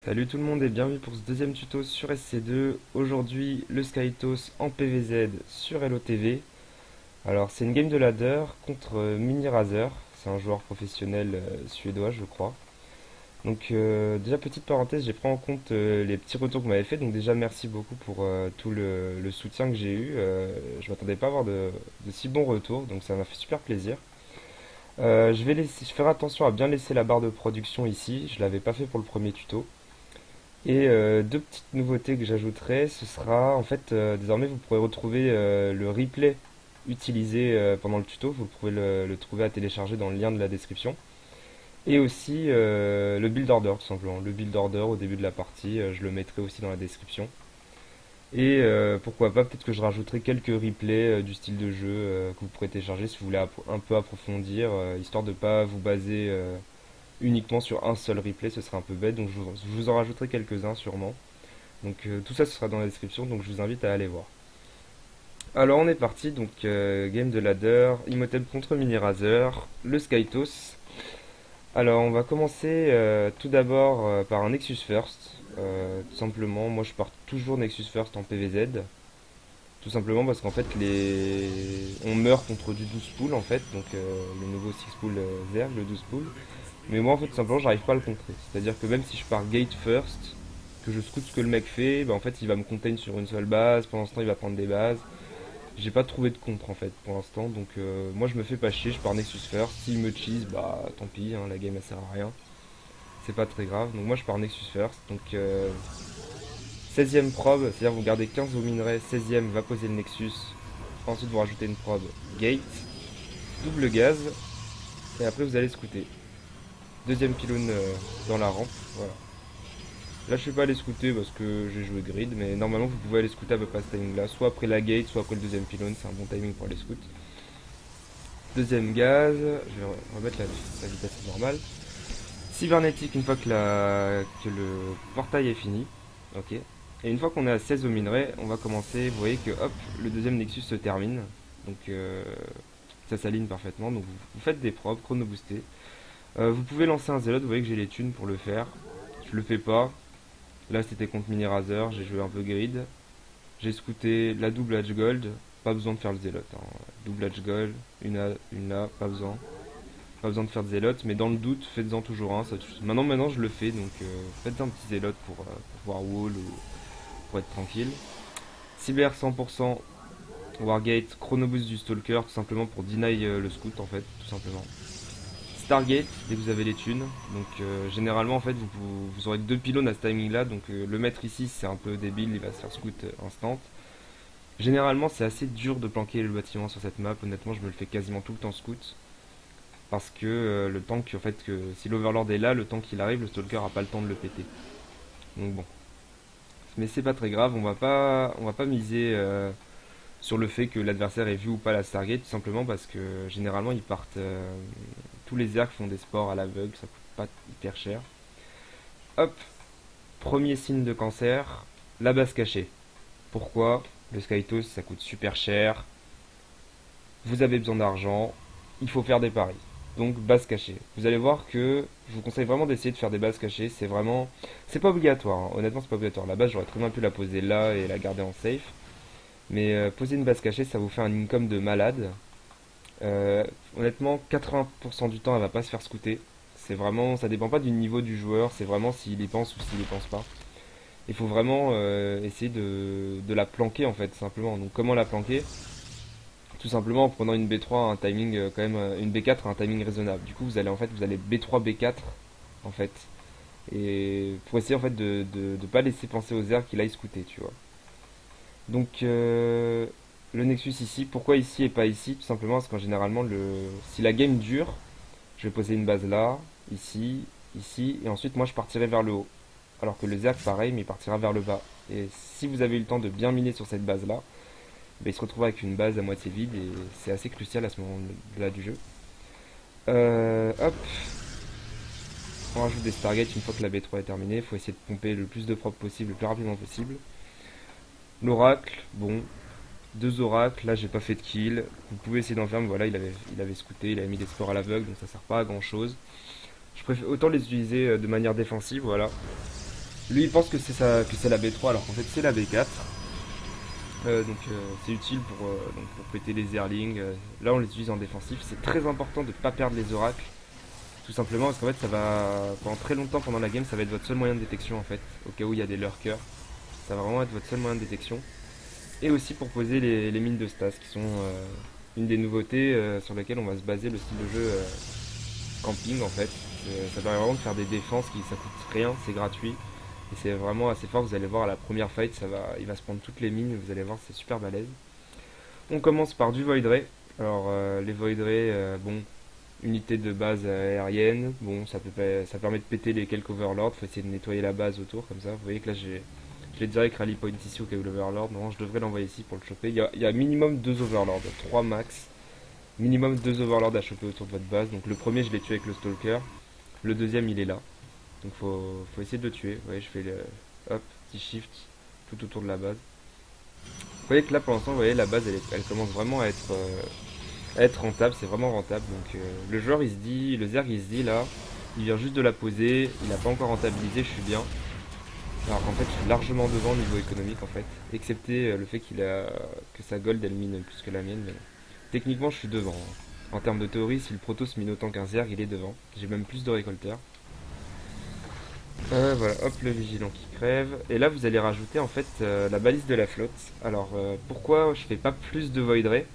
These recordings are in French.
Salut tout le monde et bienvenue pour ce deuxième tuto sur SC2. Aujourd'hui, le Skytos en PVZ sur LOTV. Alors, c'est une game de ladder contre Mini Razer. C'est un joueur professionnel suédois, je crois. Donc, déjà, petite parenthèse, j'ai pris en compte les petits retours que vous m'avez fait. Donc, déjà, merci beaucoup pour tout le soutien que j'ai eu. Je m'attendais pas à avoir de si bons retours, donc ça m'a fait super plaisir. Je vais faire attention à bien laisser la barre de production ici. Je l'avais pas fait pour le premier tuto. Et deux petites nouveautés que j'ajouterai, ce sera en fait désormais vous pourrez retrouver le replay utilisé pendant le tuto, vous pouvez le trouver à télécharger dans le lien de la description. Et aussi le build order tout simplement, le build order au début de la partie, je le mettrai aussi dans la description. Et pourquoi pas, peut-être que je rajouterai quelques replays du style de jeu que vous pourrez télécharger si vous voulez un peu approfondir, histoire de pas vous baser uniquement sur un seul replay, ce serait un peu bête, donc je vous en rajouterai quelques-uns sûrement. Donc tout ça ce sera dans la description, donc je vous invite à aller voir. Alors on est parti, donc game de ladder, Imhotep contre Mini Razer, le Skytos. Alors on va commencer tout d'abord par un Nexus First, tout simplement, moi je pars toujours Nexus First en PVZ, tout simplement parce qu'en fait on meurt contre du 12 pool en fait, donc le nouveau 6 pool Zerg, le 12 pool. Mais moi, en fait, tout simplement, j'arrive pas à le contrer. C'est-à-dire que même si je pars gate first, que je scoute ce que le mec fait, bah, en fait, il va me contain sur une seule base. Pendant ce temps, il va prendre des bases. J'ai pas trouvé de contre, en fait, pour l'instant. Donc, moi, je me fais pas chier. Je pars Nexus first. S'il me cheese, bah, tant pis, hein, la game, elle sert à rien. C'est pas très grave. Donc, moi, je pars Nexus first. Donc, 16ème probe, c'est-à-dire vous gardez 15 au minerai. 16ème va poser le Nexus. Ensuite, vous rajoutez une probe gate. Double gaz. Et après, vous allez scouter. Deuxième pylône dans la rampe. Voilà. Là, je suis pas allé scouter parce que j'ai joué grid, mais normalement, vous pouvez aller scouter à peu près à ce timing-là, soit après la gate, soit après le deuxième pylône, c'est un bon timing pour aller scout. Deuxième gaz, je vais remettre la vitesse normale. Cybernétique une fois que le portail est fini. Ok. Et une fois qu'on est à 16 au minerai, on va commencer. Vous voyez que hop, le deuxième Nexus se termine. Donc ça s'aligne parfaitement. Donc vous faites des probes, chrono boosté. Vous pouvez lancer un zélote, vous voyez que j'ai les thunes pour le faire. Je le fais pas. Là c'était contre Mini Razer, j'ai joué un peu grid. J'ai scouté la double Edge Gold, pas besoin de faire le zélote, hein. Double Edge Gold, une là, pas besoin. Pas besoin de faire de zélote, mais dans le doute, faites-en toujours un. Maintenant je le fais, donc faites un petit zélote pour pouvoir wall ou pour être tranquille. Cyber 100%, Wargate, Chronoboost du Stalker, tout simplement pour deny le scout en fait, tout simplement. Stargate, dès que vous avez les thunes. Donc généralement en fait vous aurez que deux pylônes à ce timing là, donc le mettre ici c'est un peu débile, il va se faire scout instant. Généralement c'est assez dur de planquer le bâtiment sur cette map, honnêtement je me le fais quasiment tout le temps scout. Parce que le tank, en fait, que si l'Overlord est là, le temps qu'il arrive, le Stalker a pas le temps de le péter. Donc bon. Mais c'est pas très grave, on va pas miser sur le fait que l'adversaire ait vu ou pas la Stargate, tout simplement parce que généralement ils partent. Tous les ergs font des sports à l'aveugle, ça coûte pas hyper cher. Hop, premier signe de cancer, la base cachée. Pourquoi? Le Skytos ça coûte super cher, vous avez besoin d'argent, il faut faire des paris. Donc base cachée. Vous allez voir que je vous conseille vraiment d'essayer de faire des bases cachées, c'est vraiment. C'est pas obligatoire, hein. Honnêtement c'est pas obligatoire. La base j'aurais très bien pu la poser là et la garder en safe. Mais poser une base cachée ça vous fait un income de malade. Honnêtement, 80% du temps, elle va pas se faire scouter. C'est vraiment, ça dépend pas du niveau du joueur, c'est vraiment s'il y pense ou s'il y pense pas. Il faut vraiment essayer de la planquer en fait, simplement. Donc comment la planquer? Tout simplement en prenant une B3 à un timing quand même, une B4 à un timing raisonnable. Du coup, vous allez B3 B4 en fait, et pour essayer en fait de pas laisser penser aux airs qu'il aille scouter, tu vois. Donc le Nexus ici, pourquoi ici et pas ici? Tout simplement parce qu'en généralement, si la game dure, je vais poser une base là, ici, ici, et ensuite moi je partirai vers le haut. Alors que le Zerg pareil, mais il partira vers le bas. Et si vous avez eu le temps de bien miner sur cette base là, ben, il se retrouve avec une base à moitié vide et c'est assez crucial à ce moment-là du jeu. Hop, on rajoute des Stargates une fois que la B3 est terminée. Il faut essayer de pomper le plus de propres possible, le plus rapidement possible. L'oracle, bon, deux oracles, là j'ai pas fait de kill. Vous pouvez essayer d'en faire, mais voilà, il avait scouté, il avait mis des sports à l'aveugle, donc ça sert pas à grand chose. Je préfère autant les utiliser de manière défensive, voilà. Lui il pense que c'est la B3 alors qu'en fait c'est la B4. C'est utile pour péter les Zerlings. Là on les utilise en défensif. C'est très important de ne pas perdre les oracles. Tout simplement parce qu'en fait ça va pendant très longtemps pendant la game ça va être votre seul moyen de détection en fait. Au cas où il y a des lurkers. Ça va vraiment être votre seul moyen de détection. Et aussi pour poser les mines de Stas qui sont une des nouveautés sur lesquelles on va se baser le style de jeu camping en fait. Ça permet vraiment de faire des défenses qui ça coûte rien, c'est gratuit. Et c'est vraiment assez fort, vous allez voir à la première fight, il va se prendre toutes les mines, vous allez voir c'est super balèze. On commence par du Void Ray. Alors les Void Ray, bon, unité de base aérienne, bon ça permet de péter les quelques overlords, faut essayer de nettoyer la base autour comme ça. Vous voyez que là je l'ai direct rally point ici au cas où l'overlord, non je devrais l'envoyer ici pour le choper. Il y a minimum 2 overlords, 3 max. Minimum 2 overlords à choper autour de votre base. Donc le premier je l'ai tué avec le stalker, le deuxième il est là. Donc faut essayer de le tuer. Vous voyez, je fais le hop, petit shift tout autour de la base. Vous voyez que là pour l'instant, vous voyez la base elle commence vraiment à être rentable, c'est vraiment rentable. Donc le joueur il se dit, le Zerg il se dit là, il vient juste de la poser, il n'a pas encore rentabilisé, je suis bien. Alors qu'en fait je suis largement devant au niveau économique en fait. Excepté le fait que sa gold elle mine plus que la mienne. Mais techniquement je suis devant. En termes de théorie, si le Protoss mine autant qu'un Zerg, il est devant. J'ai même plus de récolteurs. Voilà, hop, le vigilant qui crève. Et là, vous allez rajouter en fait la balise de la flotte. Alors, pourquoi je fais pas plus de Void Ray?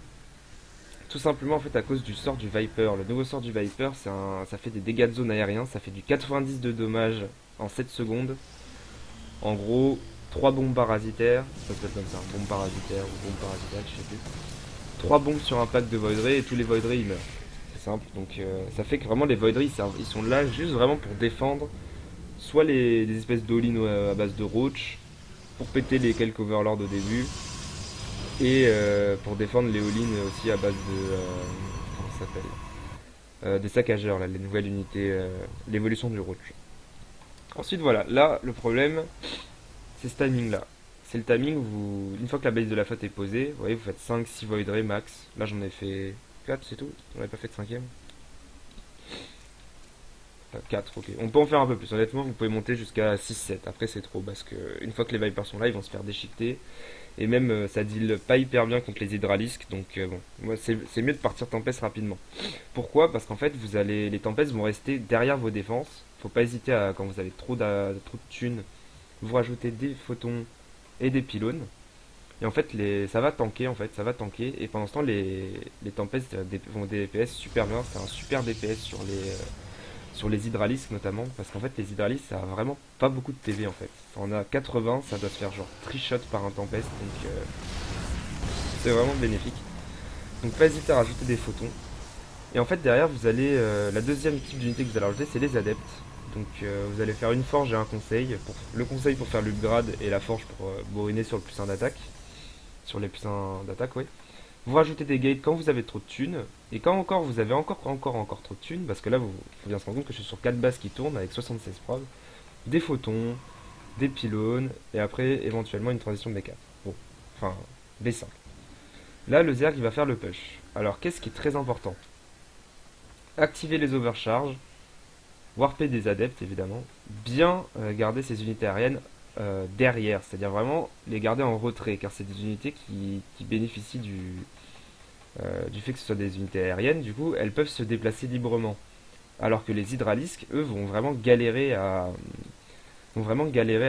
Tout simplement en fait à cause du sort du Viper. Le nouveau sort du Viper, ça fait des dégâts de zone aérien. Ça fait du 90 de dommages en 7 secondes. En gros, 3 bombes parasitaires. Ça peut être comme ça, bombe parasitaire ou bombe parasitaire, je sais plus. 3 bombes sur un pack de Void Ray et tous les Void Ray ils meurent. C'est simple. Donc, ça fait que vraiment les Void Ray ils sont là juste vraiment pour défendre. Soit des espèces d'all-in à base de roach pour péter les quelques overlords au début et pour défendre les all-in aussi à base de comment ça s'appelle, des saccageurs là, les nouvelles unités, l'évolution du roach. Ensuite voilà, là le problème c'est ce timing là. C'est le timing où une fois que la base de la flotte est posée, vous voyez vous faites 5-6 Void Ray max. Là j'en ai fait 4 c'est tout, on n'avait pas fait de 5ème. 4, ok. On peut en faire un peu plus. Honnêtement, vous pouvez monter jusqu'à 6-7. Après, c'est trop parce que une fois que les Vipers sont là, ils vont se faire déchiqueter. Et même, ça deal pas hyper bien contre les Hydralisques. Donc, bon, moi, c'est mieux de partir Tempest rapidement. Pourquoi? Parce qu'en fait, les Tempest vont rester derrière vos défenses. Faut pas hésiter à, quand vous avez trop de thunes, vous rajoutez des photons et des pylônes. Et en fait, ça va tanker, en fait, ça va tanker. Et pendant ce temps, les Tempest vont DPS super bien. C'est un super DPS sur les hydralisques notamment, parce qu'en fait les hydralisques ça a vraiment pas beaucoup de TV en fait. On a 80, ça doit se faire genre trichot par un tempest, donc c'est vraiment bénéfique. Donc pas hésiter à rajouter des photons. Et en fait derrière vous allez, la deuxième type d'unité que vous allez rajouter c'est les adeptes. Donc vous allez faire une forge et un conseil. Le conseil pour faire l'upgrade et la forge pour bourriner sur le plus 1 d'attaque. Sur les plus 1 d'attaque, oui. Vous rajoutez des gates quand vous avez trop de thunes. Et quand encore vous avez encore trop de thunes, parce que là, faut bien se rendre compte que je suis sur 4 bases qui tournent avec 76 probes, des photons, des pylônes, et après éventuellement une transition B4. Bon, enfin, B5. Là, le Zerg il va faire le push. Alors, qu'est-ce qui est très important? Activer les overcharges, warper des adeptes évidemment, bien garder ces unités aériennes derrière, c'est-à-dire vraiment les garder en retrait, car c'est des unités qui bénéficient du fait que ce soit des unités aériennes, du coup elles peuvent se déplacer librement. Alors que les hydralisques, eux, vont vraiment galérer à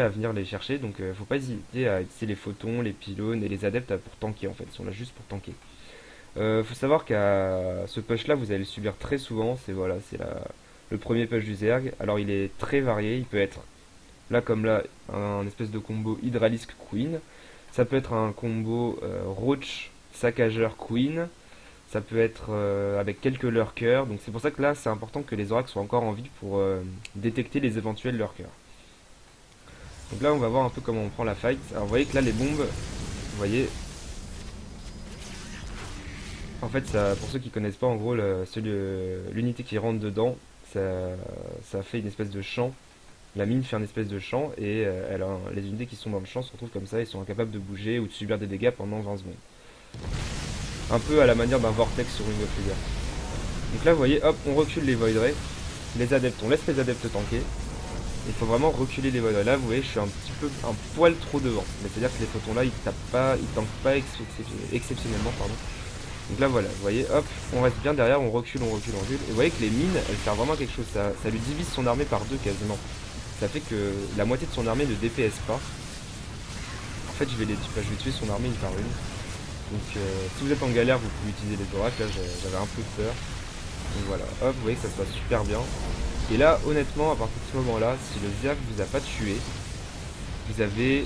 venir les chercher, donc faut pas hésiter à utiliser les photons, les pylônes et les adeptes pour tanker en fait, ils sont là juste pour tanker. Faut savoir qu'à ce push là vous allez le subir très souvent, c'est le premier push du Zerg, alors il est très varié, il peut être là comme là un espèce de combo hydralisque queen, ça peut être un combo roach saccageur queen, ça peut être avec quelques lurkers, donc c'est pour ça que là c'est important que les oracles soient encore en vie pour détecter les éventuels lurkers. Donc là on va voir un peu comment on prend la fight. Alors vous voyez que là les bombes, vous voyez, en fait ça, pour ceux qui connaissent pas en gros l'unité qui rentre dedans, ça fait une espèce de champ. La mine fait une espèce de champ et les unités qui sont dans le champ se retrouvent comme ça, ils sont incapables de bouger ou de subir des dégâts pendant 20 secondes. Un peu à la manière d'un vortex sur une Leader. Donc là vous voyez, hop, on recule les Void Ray, les adeptes, on laisse les adeptes tanker. Il faut vraiment reculer les Voidrey. Là, vous voyez, je suis un petit peu, un poil trop devant. Mais c'est-à-dire que les photons là, ils tapent pas, ils tankent pas exceptionnellement, pardon. Donc là, voilà, vous voyez, hop, on reste bien derrière, on recule, on recule, on recule. Et vous voyez que les mines, elles servent vraiment à quelque chose. Ça lui divise son armée par deux quasiment. Ça fait que la moitié de son armée ne DPS pas. En fait, je vais tuer son armée une par une. Donc, si vous êtes en galère, vous pouvez utiliser les oracles. Là, j'avais un peu peur. Donc voilà, hop, vous voyez que ça se passe super bien. Et là, honnêtement, à partir de ce moment-là, si le Zerg vous a pas tué, vous avez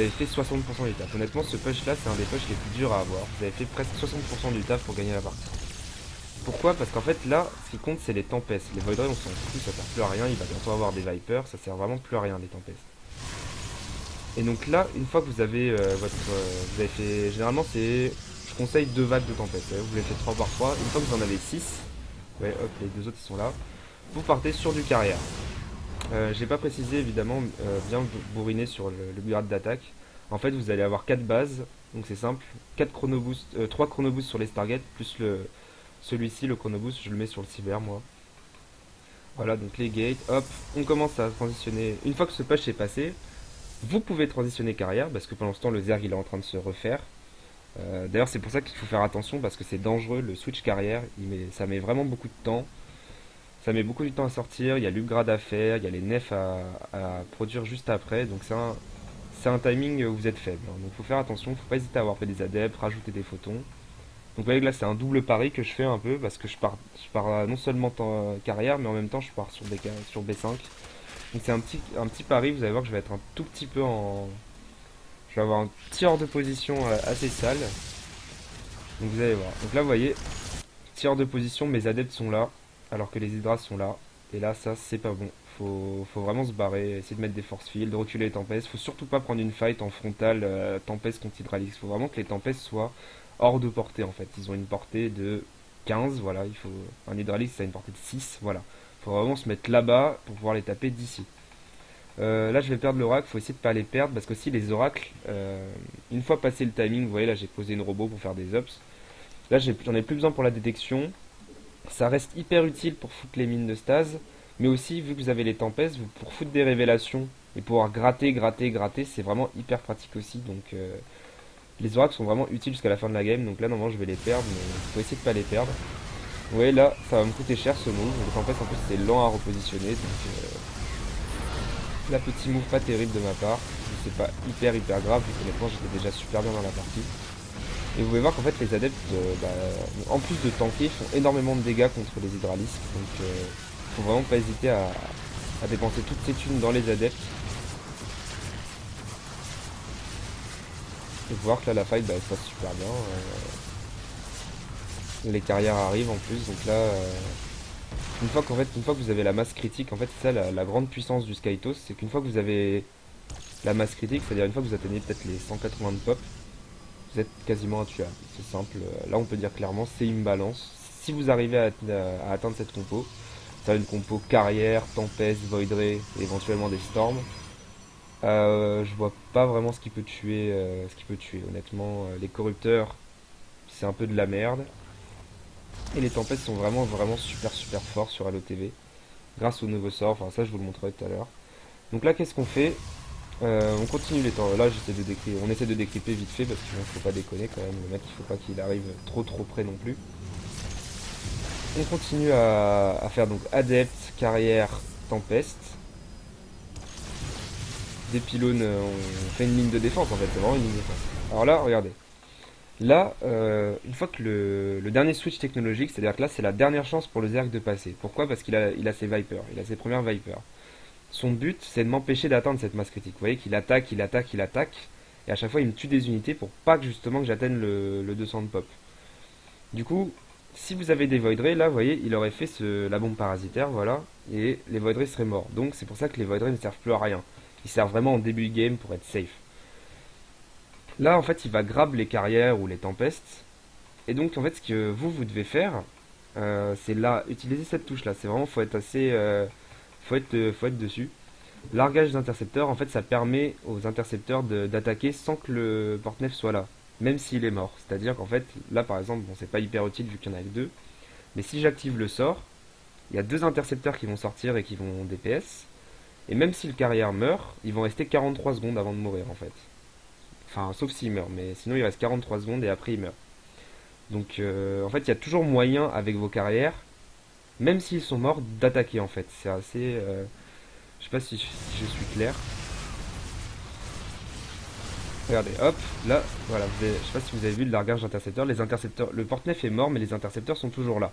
fait 60% du taf. Honnêtement, ce push là, c'est un des pushs les plus durs à avoir. Vous avez fait presque 60% du taf pour gagner la partie. Pourquoi? Parce qu'en fait, là, ce qui compte, c'est les tempêtes. Les Voidrey, on s'en fout, ça sert plus à rien. Il va bientôt avoir des Vipers, ça sert vraiment plus à rien, les tempêtes. Et donc là, une fois que vous avez vous avez fait. Généralement, c'est. Je conseille 2 vagues de tempête. Vous les faites 3 par 3. Une fois que vous en avez 6, ouais, hop, les deux autres ils sont là. Vous partez sur du carrière. J'ai pas précisé évidemment bien bourriner sur le grade d'attaque. En fait, vous allez avoir 4 bases, donc c'est simple. 4 chronoboost, 3 chronoboosts sur les Stargate, plus celui-ci, le chronoboost, je le mets sur le cyber moi. Voilà, donc les gates, hop, on commence à transitionner. Une fois que ce patch est passé, vous pouvez transitionner carrière, parce que pendant ce temps, le Zerg il est en train de se refaire. D'ailleurs, c'est pour ça qu'il faut faire attention, parce que c'est dangereux, le switch carrière, ça met vraiment beaucoup de temps. Ça met beaucoup de temps à sortir, il y a l'upgrade à faire, il y a les nefs à produire juste après, donc c'est un timing où vous êtes faible. Hein. Donc il faut faire attention, il ne faut pas hésiter à avoir fait des adeptes, rajouter des photons. Donc vous voyez que là c'est un double pari que je fais un peu, parce que je pars non seulement carrière, mais en même temps je pars sur B5. Donc c'est un petit pari, vous allez voir que je vais être un tout petit peu en... Je vais avoir un petit hors de position assez sale. Donc vous allez voir. Donc là vous voyez, petit hors de position, mes adeptes sont là, alors que les hydras sont là. Et là ça c'est pas bon. Faut vraiment se barrer, essayer de mettre des force fields, de reculer les tempêtes. Faut surtout pas prendre une fight en frontale tempête contre hydralix. Faut vraiment que les tempêtes soient hors de portée en fait. Ils ont une portée de 15, voilà. Il faut un hydralix ça a une portée de 6, voilà. Faut vraiment se mettre là-bas pour pouvoir les taper d'ici. Là je vais perdre l'oracle, faut essayer de pas les perdre parce que si les oracles, une fois passé le timing, vous voyez là j'ai posé une robot pour faire des ups. Là j'en ai plus besoin pour la détection. Ça reste hyper utile pour foutre les mines de stase, mais aussi vu que vous avez les tempêtes, pour foutre des révélations et pouvoir gratter, gratter, gratter, c'est vraiment hyper pratique aussi. Donc les oracles sont vraiment utiles jusqu'à la fin de la game. Donc là normalement je vais les perdre, mais il faut essayer de pas les perdre. Vous voyez là ça va me coûter cher ce move. Les tempêtes en plus c'est lent à repositionner, donc là petit move pas terrible de ma part. C'est pas hyper grave vu qu'honnêtement j'étais déjà super bien dans la partie. Et vous pouvez voir qu'en fait les adeptes, en plus de tanker, font énormément de dégâts contre les hydralisques. Donc faut vraiment pas hésiter à dépenser toutes ces thunes dans les adeptes. Et voir que là la fight elle se passe super bien. Les carrières arrivent en plus, donc là une fois que vous avez la masse critique, en fait c'est ça la grande puissance du Skytos, c'est qu'une fois que vous avez la masse critique, c'est-à-dire une fois que vous atteignez peut-être les 180 de pop, vous êtes quasiment intuable. C'est simple. Là, on peut dire clairement, c'est une balance. Si vous arrivez à atteindre cette compo, ça va être une compo carrière, tempête, voidrey et éventuellement des storms. Je vois pas vraiment ce qui peut tuer. Honnêtement, les corrupteurs, c'est un peu de la merde. Et les tempêtes sont vraiment super forts sur LOTV. Grâce au nouveau sort. Enfin, ça, je vous le montrerai tout à l'heure. Donc là, qu'est-ce qu'on fait? On continue les temps. Là, on essaie de décrypter vite fait parce qu'il ne faut pas déconner quand même. Le mec, il faut pas qu'il arrive trop près non plus. On continue à faire donc adepte, carrière, tempeste. Des pylônes, on fait une ligne de défense en fait. C'est vraiment une ligne de défense. Alors là, regardez. Là, une fois que le dernier switch technologique, c'est-à-dire que là, c'est la dernière chance pour le Zerg de passer. Pourquoi? Parce qu'il a ses Vipers. Il a ses premières Vipers. Son but, c'est de m'empêcher d'atteindre cette masse critique. Vous voyez qu'il attaque, il attaque, il attaque. Et à chaque fois, il me tue des unités pour pas que justement que j'atteigne le 200 de pop. Du coup, si vous avez des Voidrey, là, vous voyez, il aurait fait la bombe parasitaire, voilà. Et les Voidrey seraient morts. Donc c'est pour ça que les Voidrey ne servent plus à rien. Ils servent vraiment en début de game pour être safe. Là, en fait, il va grab les carrières ou les tempestes. Et donc, en fait, ce que vous devez faire, c'est là, utiliser cette touche-là. C'est vraiment, faut être assez... faut être dessus. Largage d'intercepteur, en fait, ça permet aux intercepteurs d'attaquer sans que le porte-nef soit là, même s'il est mort. C'est-à-dire qu'en fait, là par exemple, bon, c'est pas hyper utile vu qu'il y en a que deux, mais si j'active le sort, il y a deux intercepteurs qui vont sortir et qui vont DPS, Et même si le carrière meurt, ils vont rester 43 secondes avant de mourir en fait. Enfin, sauf s'il meurt, mais sinon il reste 43 secondes et après il meurt. Donc en fait, il y a toujours moyen avec vos carrières, même s'ils sont morts, d'attaquer en fait. C'est assez... je sais pas si je suis clair. Regardez, hop, là, voilà, je sais pas si vous avez vu le largage d'intercepteurs. Les intercepteurs, le porte-nef est mort, mais les intercepteurs sont toujours là.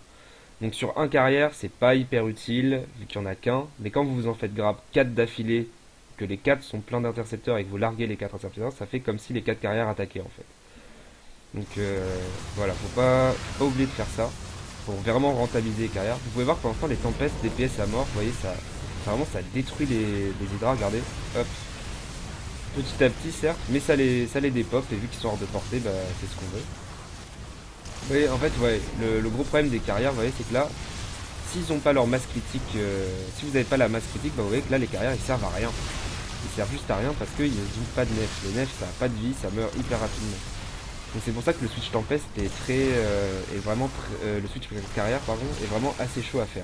Donc sur un carrière, c'est pas hyper utile, vu qu'il y en a qu'un. Mais quand vous vous en faites grab 4 d'affilée, que les 4 sont pleins d'intercepteurs et que vous larguez les 4 intercepteurs, ça fait comme si les 4 carrières attaquaient en fait. Donc voilà, faut pas oublier de faire ça pour vraiment rentabiliser les carrières. Vous pouvez voir que pour l'instant les tempêtes DPS à mort, vous voyez vraiment ça détruit les hydras, regardez. Hop. Petit à petit certes, mais ça les dépop et vu qu'ils sont hors de portée, bah, c'est ce qu'on veut. Vous voyez, en fait, ouais, le gros problème des carrières, vous voyez, c'est que là, s'ils n'ont pas leur masse critique, si vous n'avez pas la masse critique, bah, vous voyez que là les carrières ils servent à rien. Ils servent juste à rien parce qu'ils n'ont pas de nef. Les nefs ça n'a pas de vie, ça meurt hyper rapidement. Donc c'est pour ça que le switch tempest le switch carrière pardon est vraiment assez chaud à faire.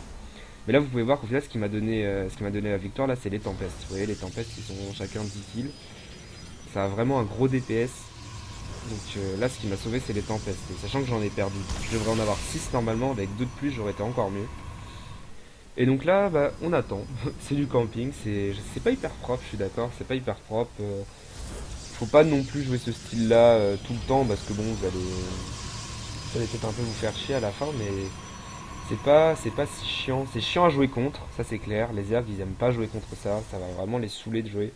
Mais là vous pouvez voir qu'au final ce qui m'a donné la victoire là c'est les tempestes. Vous voyez les tempestes ils sont chacun 10 kills. Ça a vraiment un gros DPS. Donc là ce qui m'a sauvé c'est les tempestes. Et sachant que j'en ai perdu. Je devrais en avoir 6 normalement, avec 2 de plus j'aurais été encore mieux. Et donc là bah on attend. C'est du camping, c'est pas hyper propre, je suis d'accord, c'est pas hyper propre. Faut pas non plus jouer ce style là tout le temps parce que bon vous allez peut-être un peu vous faire chier à la fin, mais c'est pas si chiant. C'est chiant à jouer contre, ça c'est clair. Les ergs ils aiment pas jouer contre ça, ça va vraiment les saouler de jouer.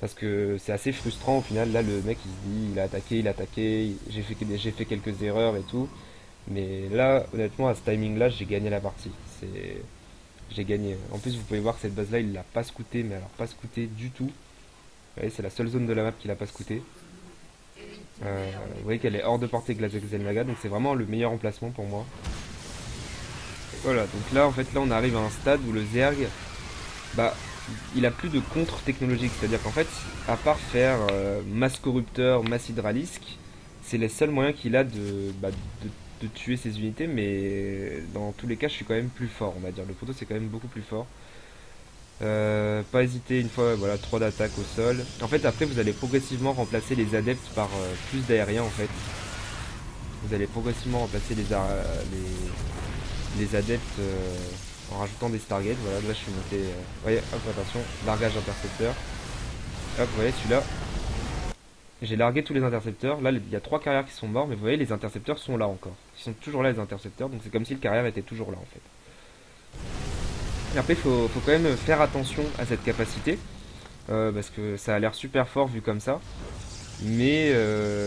Parce que c'est assez frustrant au final. Là le mec il se dit il a attaqué, j'ai fait quelques erreurs et tout. Mais là honnêtement à ce timing là j'ai gagné la partie. J'ai gagné. En plus vous pouvez voir que cette base là il l'a pas scouté, mais alors pas scouté du tout. Vous voyez c'est la seule zone de la map qu'il a pas scouté. Vous voyez qu'elle est hors de portée de la Zelmaga, donc c'est vraiment le meilleur emplacement pour moi. Voilà, donc là en fait là on arrive à un stade où le Zerg, bah il a plus de contre technologique, c'est-à-dire qu'en fait à part faire masse corrupteur, masse hydralisque, c'est les seuls moyens qu'il a de tuer ses unités, mais dans tous les cas je suis quand même plus fort, on va dire. Le proto c'est quand même beaucoup plus fort. Pas hésiter une fois, voilà, 3 d'attaque au sol. En fait après vous allez progressivement remplacer les adeptes par plus d'aériens en fait. Vous allez progressivement remplacer les adeptes en rajoutant des Stargates. Voilà, là je suis monté. Vous voyez, hop, attention, largage intercepteur. Hop, vous voyez celui-là. J'ai largué tous les intercepteurs. Là, il y a 3 carrières qui sont morts, mais vous voyez, les intercepteurs sont là encore. Ils sont toujours là, les intercepteurs, donc c'est comme si le carrière était toujours là en fait. Et après, faut quand même faire attention à cette capacité, parce que ça a l'air super fort vu comme ça. Mais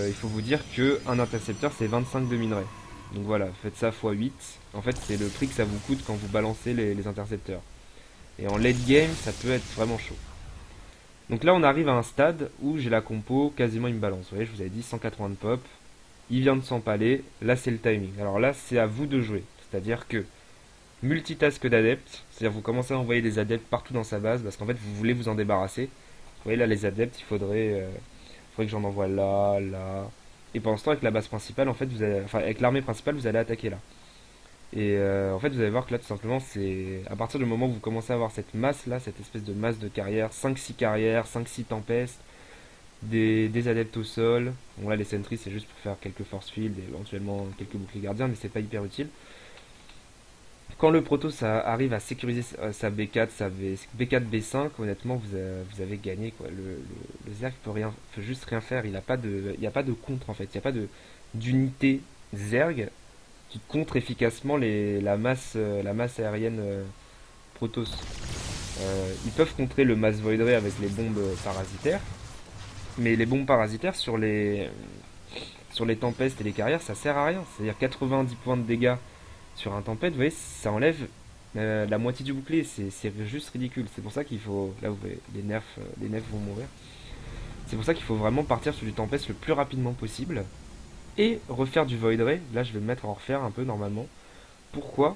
il faut vous dire que un intercepteur c'est 25 de minerais. Donc voilà, faites ça x 8. En fait, c'est le prix que ça vous coûte quand vous balancez les intercepteurs. Et en late game, ça peut être vraiment chaud. Donc là, on arrive à un stade où j'ai la compo, quasiment il me balance. Vous voyez, je vous avais dit 180 de pop. Il vient de s'empaler. Là, c'est le timing. Alors là, c'est à vous de jouer. C'est-à-dire que multitask d'adeptes. C'est-à-dire vous commencez à envoyer des adeptes partout dans sa base parce qu'en fait, vous voulez vous en débarrasser. Vous voyez là, les adeptes, faudrait que j'en envoie là, là. Et pendant ce temps, avec la base principale, en fait, avec l'armée principale, vous allez attaquer là. Et en fait, vous allez voir que là, tout simplement, c'est à partir du moment où vous commencez à avoir cette masse là, cette espèce de masse de carrière, 5-6 carrières, 5-6 tempestes, des adeptes au sol. Bon, là, les sentries, c'est juste pour faire quelques force field et éventuellement quelques boucliers gardiens, mais c'est pas hyper utile. Quand le proto ça arrive à sécuriser sa B4, B4, B5, honnêtement vous avez gagné quoi. Le Zerg peut juste rien faire. Il n'y a pas de contre en fait. Il n'y a pas d'unité Zerg qui contre efficacement la masse aérienne Protoss. Ils peuvent contrer le mass Void Ray avec les bombes parasitaires, mais les bombes parasitaires sur les tempestes et les carrières ça sert à rien. C'est-à-dire 90 points de dégâts sur un tempête, vous voyez, ça enlève la moitié du bouclier, c'est juste ridicule. C'est pour ça qu'il faut, là vous voyez, les nefs vont mourir. C'est pour ça qu'il faut vraiment partir sur du tempest le plus rapidement possible et refaire du Void Ray. Là, je vais me mettre à en refaire un peu normalement. Pourquoi?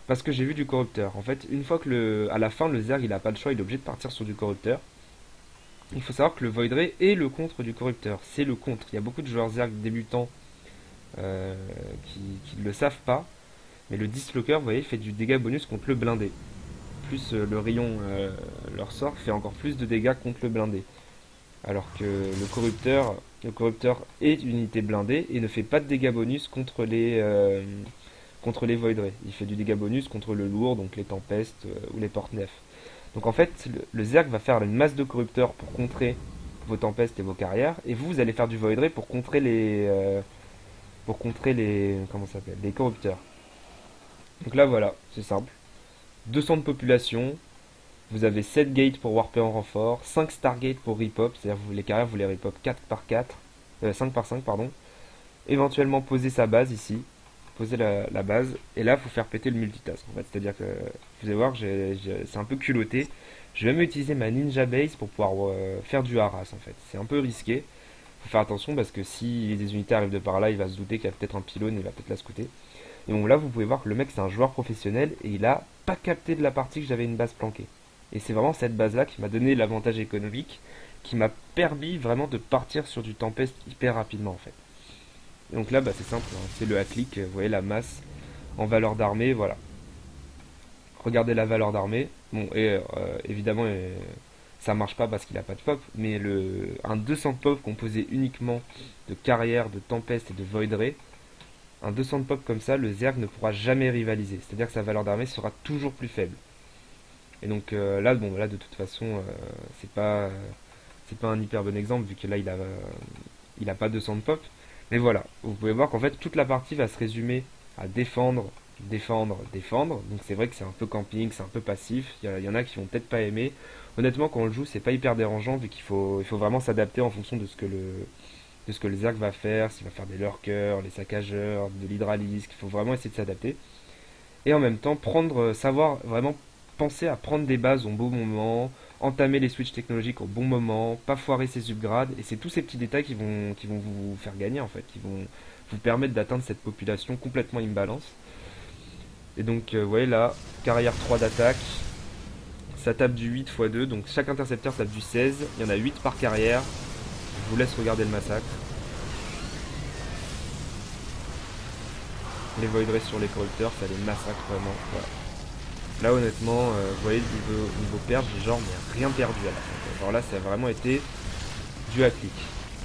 Parce que j'ai vu du corrupteur. En fait, une fois que à la fin, le Zerg il a pas le choix, il est obligé de partir sur du corrupteur. Il faut savoir que le Void Ray est le contre du corrupteur. C'est le contre. Il y a beaucoup de joueurs Zerg débutants euh, qui ne le savent pas. Mais le dislocker, vous voyez, fait du dégât bonus contre le blindé. plus le rayon, leur sort, fait encore plus de dégâts contre le blindé. Alors que le corrupteur est une unité blindée et ne fait pas de dégâts bonus contre les Void Ray. Il fait du dégât bonus contre le lourd, donc les tempestes ou les porte-nefs. Donc en fait, le Zerg va faire une masse de corrupteurs pour contrer vos tempestes et vos carrières, et vous allez faire du Void Ray pour contrer les comment ça s'appelle, les corrupteurs. Donc là voilà, c'est simple. 200 de population, vous avez 7 gates pour warper en renfort, 5 Stargate pour repop, c'est-à-dire que les carrières vous les repop 4 par 4, 5 par 5 pardon. Éventuellement poser sa base ici, poser la base, et là il faut faire péter le multitask en fait. C'est-à-dire que vous allez voir que c'est un peu culotté. Je vais même utiliser ma ninja base pour pouvoir faire du harass en fait. C'est un peu risqué, faut faire attention parce que si des unités arrivent de par là, il va se douter qu'il y a peut-être un pylône et il va peut-être la scouter. Et bon là vous pouvez voir que le mec c'est un joueur professionnel et il a pas capté de la partie que j'avais une base planquée. Et c'est vraiment cette base là qui m'a donné l'avantage économique, qui m'a permis vraiment de partir sur du Tempest hyper rapidement en fait. Et donc là bah, c'est simple, hein, c'est le hack-click, vous voyez la masse en valeur d'armée, voilà. Regardez la valeur d'armée, bon et évidemment ça marche pas parce qu'il a pas de pop, mais un 200 de pop composé uniquement de carrière, de tempeste et de void ray, un 200 de pop comme ça, le Zerg ne pourra jamais rivaliser. C'est-à-dire que sa valeur d'armée sera toujours plus faible. Et donc là, bon, là de toute façon, c'est pas un hyper bon exemple vu que là il a pas 200 de pop. Mais voilà, vous pouvez voir qu'en fait toute la partie va se résumer à défendre, défendre, défendre. Donc c'est vrai que c'est un peu camping, c'est un peu passif. Il y en a qui vont peut-être pas aimer. Honnêtement, quand on le joue, c'est pas hyper dérangeant vu il faut vraiment s'adapter en fonction de ce que le Zerg va faire, s'il va faire des lurkers, les saccageurs, de l'hydralisque. Il faut vraiment essayer de s'adapter. Et en même temps, savoir vraiment penser à prendre des bases au bon moment, entamer les switches technologiques au bon moment, pas foirer ses upgrades. Et c'est tous ces petits détails qui vont vous faire gagner en fait, qui vont vous permettre d'atteindre cette population complètement imbalance. Et donc, vous voyez là, carrière 3 d'attaque, ça tape du 8 x 2, donc chaque intercepteur tape du 16, il y en a 8 par carrière. Je vous laisse regarder le massacre. Les Void Ray sur les corrupteurs, ça les massacre vraiment. Voilà. Là honnêtement, vous voyez, niveau perte, j'ai genre mais rien perdu à la fin. Genre là, ça a vraiment été du hack-click.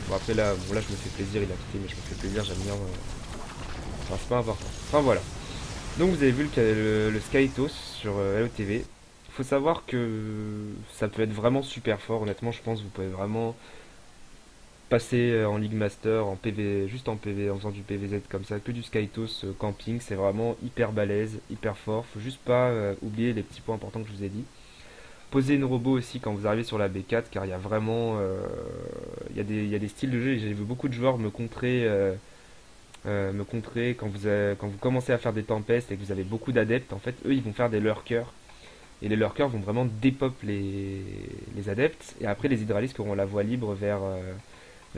Bon après là, bon, là je me fais plaisir, il a quitté, mais je me fais plaisir, j'aime bien. Enfin, c'est pas important. Enfin voilà. Donc vous avez vu le Skytos sur LOTV. Il faut savoir que ça peut être vraiment super fort. Honnêtement, je pense que vous pouvez vraiment passer en League Master, en PV, juste en PV, en faisant du PVZ comme ça, que du Skytos camping, c'est vraiment hyper balèze, hyper fort. Faut juste pas oublier les petits points importants que je vous ai dit. Posez une robot aussi quand vous arrivez sur la B4, car il y a vraiment, il y a des styles de jeu. Et j'ai vu beaucoup de joueurs me contrer quand vous commencez à faire des tempestes et que vous avez beaucoup d'adeptes. En fait, eux, ils vont faire des lurkers. Et les lurkers vont vraiment dépop les adeptes. Et après, les hydralistes auront la voie libre vers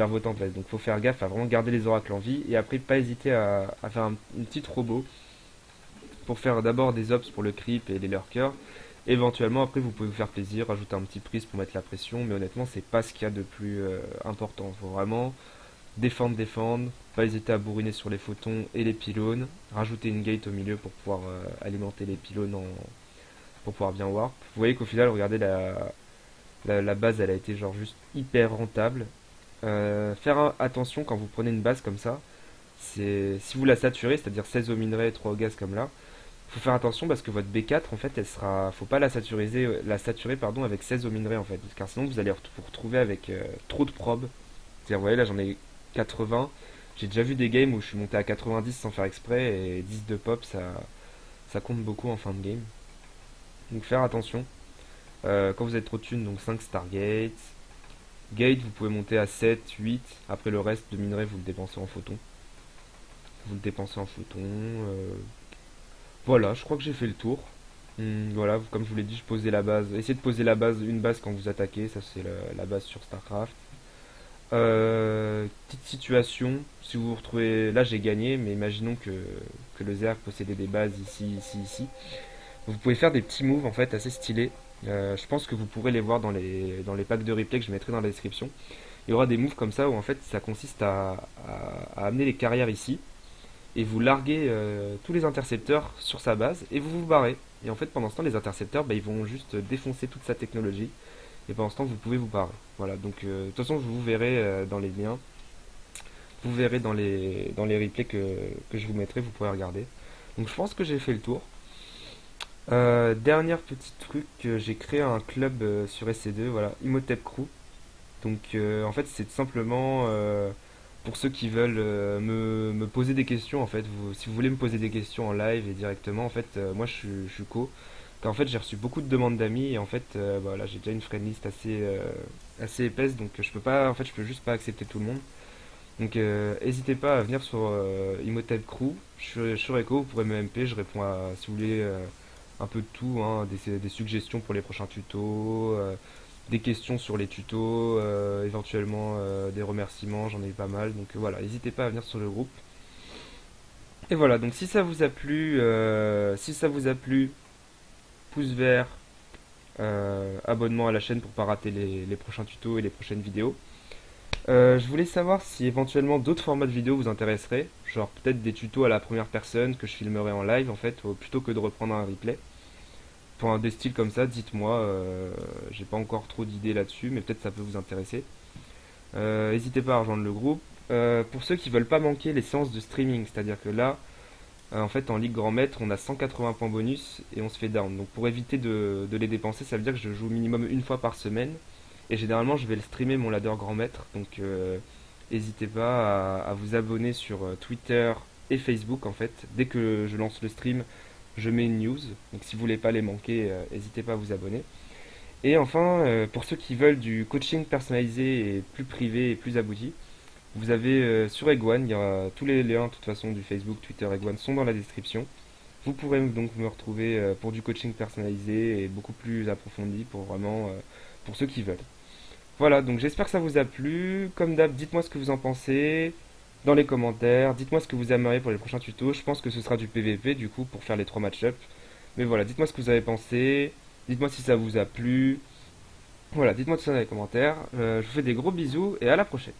vos templates. Donc faut faire gaffe à vraiment garder les oracles en vie et après pas hésiter à faire une petite robot pour faire d'abord des ops pour le creep et les lurkers. Éventuellement après vous pouvez vous faire plaisir, rajouter un petit prise pour mettre la pression, mais honnêtement c'est pas ce qu'il y a de plus important. Faut vraiment défendre, défendre, pas hésiter à bourriner sur les photons et les pylônes, rajouter une gate au milieu pour pouvoir alimenter les pylônes pour pouvoir bien warp. Vous voyez qu'au final regardez la base elle a été genre juste hyper rentable. Faire attention quand vous prenez une base comme ça, c'est si vous la saturez, c'est-à-dire 16 au minerai et 3 au gaz comme là, faut faire attention parce que votre B4 en fait elle sera, faut pas la saturer pardon avec 16 au minerai en fait, car sinon vous allez vous retrouver avec trop de probes. C'est-à-dire vous voyez là j'en ai 80, j'ai déjà vu des games où je suis monté à 90 sans faire exprès et 10 de pop ça compte beaucoup en fin de game. Donc faire attention. Quand vous êtes trop de thunes, donc 5 Stargate. Gate, vous pouvez monter à 7, 8. Après le reste de minerai, vous le dépensez en photons. Vous le dépensez en photons. Voilà, je crois que j'ai fait le tour. Voilà, comme je vous l'ai dit, je posais la base. Essayez de poser une base quand vous attaquez. Ça, c'est la base sur StarCraft. Petite situation. Si vous vous retrouvez... Là, j'ai gagné, mais imaginons que le Zerg possédait des bases ici, ici, ici. Vous pouvez faire des petits moves, en fait, assez stylés. Je pense que vous pourrez les voir dans les packs de replay que je mettrai dans la description. Il y aura des moves comme ça où en fait ça consiste à amener les carrières ici et vous larguez tous les intercepteurs sur sa base et vous vous barrez. Et en fait, pendant ce temps, les intercepteurs, bah, ils vont juste défoncer toute sa technologie. Et pendant ce temps, vous pouvez vous barrer. Voilà, donc de toute façon, vous verrez dans les liens, vous verrez dans les replays que je vous mettrai, vous pourrez regarder. Donc je pense que j'ai fait le tour. Dernier petit truc, j'ai créé un club sur SC2, voilà, Imhotep Crew. Donc en fait, c'est tout simplement pour ceux qui veulent me poser des questions. En fait, si vous voulez me poser des questions en live et directement, en fait, moi je suis co. En fait, j'ai reçu beaucoup de demandes d'amis et en fait, bah, là, j'ai déjà une friend list assez épaisse, donc je peux pas, en fait, je peux juste pas accepter tout le monde. Donc, n'hésitez pas à venir sur Imhotep Crew. Je suis sur Echo, vous pourrez me MP, je réponds à, si vous voulez, un peu de tout, hein, des suggestions pour les prochains tutos, des questions sur les tutos, éventuellement des remerciements, j'en ai eu pas mal. Donc voilà, n'hésitez pas à venir sur le groupe. Et voilà, donc si ça vous a plu, pouce vert, abonnement à la chaîne pour pas rater les prochains tutos et les prochaines vidéos. Je voulais savoir si éventuellement d'autres formats de vidéos vous intéresseraient, genre peut-être des tutos à la première personne que je filmerai en live en fait, plutôt que de reprendre un replay. Pour des styles comme ça, dites-moi, j'ai pas encore trop d'idées là-dessus, mais peut-être ça peut vous intéresser. N'hésitez pas à rejoindre le groupe. Pour ceux qui veulent pas manquer les séances de streaming, c'est-à-dire que là, en fait, en Ligue Grand Maître, on a 180 points bonus et on se fait down. Donc pour éviter de les dépenser, ça veut dire que je joue minimum une fois par semaine. Et généralement, je vais le streamer mon ladder Grand Maître. Donc n'hésitez pas à vous abonner sur Twitter et Facebook en fait. Dès que je lance le stream, je mets une news. Donc si vous voulez pas les manquer, n'hésitez pas à vous abonner. Et enfin, pour ceux qui veulent du coaching personnalisé et plus privé et plus abouti, vous avez sur Eggone, il y a tous les liens de toute façon du Facebook, Twitter, Eggone sont dans la description. Vous pourrez donc me retrouver pour du coaching personnalisé et beaucoup plus approfondi pour vraiment pour ceux qui veulent. Voilà, donc j'espère que ça vous a plu. Comme d'hab, dites-moi ce que vous en pensez dans les commentaires. Dites-moi ce que vous aimeriez pour les prochains tutos. Je pense que ce sera du PVP du coup pour faire les 3 match-up. Mais voilà, dites-moi ce que vous avez pensé. Dites-moi si ça vous a plu. Voilà, dites-moi tout ça dans les commentaires. Je vous fais des gros bisous et à la prochaine.